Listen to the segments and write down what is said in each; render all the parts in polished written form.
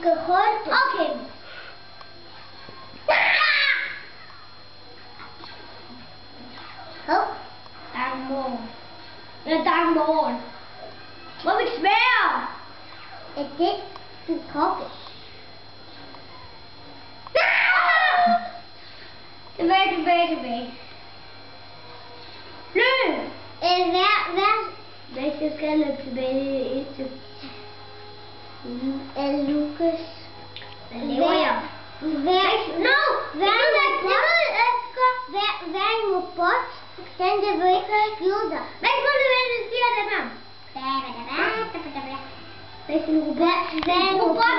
skal holde det. Okay. Hov. Der er morgen. Ja, der er morgen. Må vi svære? Er det du kokke? Tilbage. Løb! Hvad? Jeg skal løbe tilbage til. Lukas. Hvad laver jeg? Hvad er en robot? Den der vil ikke skyde dig. Hvad skal du vælge, siger den her? Hvad er en robot? Hvad er en robot?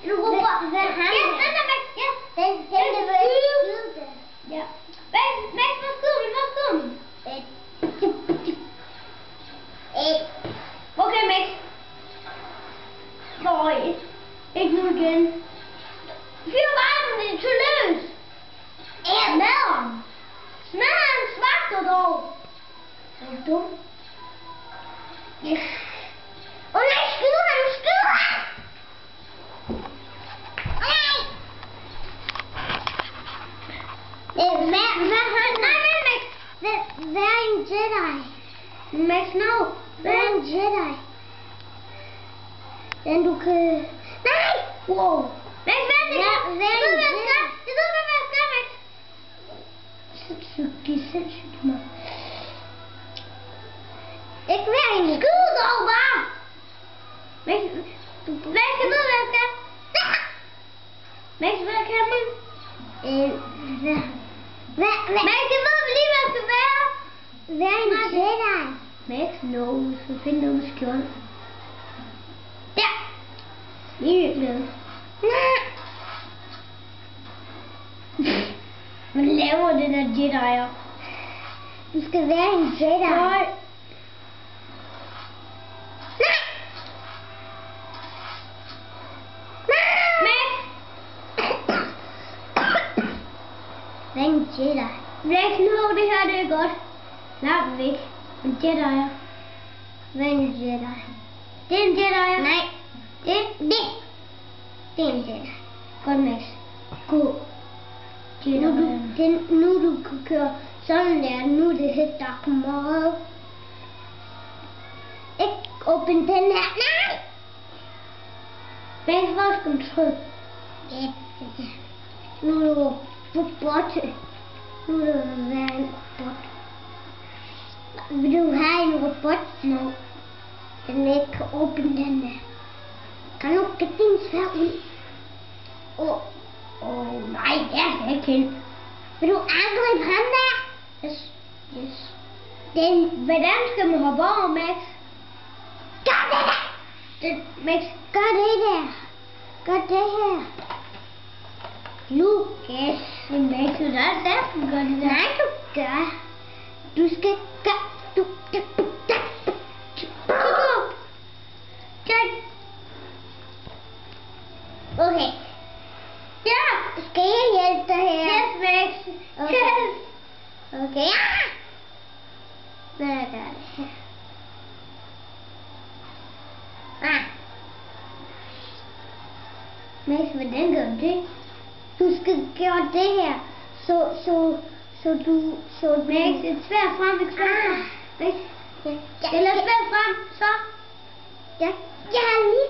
En robot. Hvad er han? Ja, den der væk. Ja. Den der vil ikke skyde dig. Ja. Max, hvad skyder vi? Okay, Max. Sorry. Ikke nu igen. Fyr varmen, det er til løs. Maderen. Maderen svagter dog. Er du dum? Ja. Åh nej, skyder han. Hvad er en Jedi? Max, no. Hvad er en Jedi? Den du kan... Nej! Wow. Max, hvad er det? Hvad er en Jedi? Det ved hvad jeg skal, Max. Det er sindssygt, mand. Ikke hvad er en... Skyd dog bare! Max, jeg ved, hvad jeg skal. Max, hvad kan man? Max, jeg ved lige, hvad jeg skal være. Hvad er en Jedi? Max, no. Så find noget med skjold. Ja. Lige med. Hvad laver den der Jedi'er? Du skal være en Jedi. Nej. Hvad er en Jedi? Max, nu det her, det er godt. Langt væk. En Jedi'er. Hvad er en Jedi? Det er en Jedi'er. Nej. Det Det er en Jedi. godt, Max. God. Nu du kan køre sådan der. Nu er det helt dark mode. Ikke åbne den her. Nej! Max, hvor skal man trykke? Ja. Nu er du robot. Nu er du være en robot. Vil du have en robot? No. Den ikke kan åbne den der. Kan du get din svær ud? Nej, jeg skal ikke hen. Vil du angribe ham der? Yes. Hvordan skal man hoppe over, Max? Gør det! Max, Gør det der. Gør det her. Lucas. Max, det er derfor, du gør det der. Nej, du gør. Du skal gøre. Okay. Ja. Skal jeg hjælpe dig her? Yes, Max. Okay. Yes. Okay. Hvad gør det her? Max, hvordan gør du det? Du skal gøre det her. Så du... Max, et svær frem, et svær frem. Max, Ja. eller svær frem, så. Jeg har lige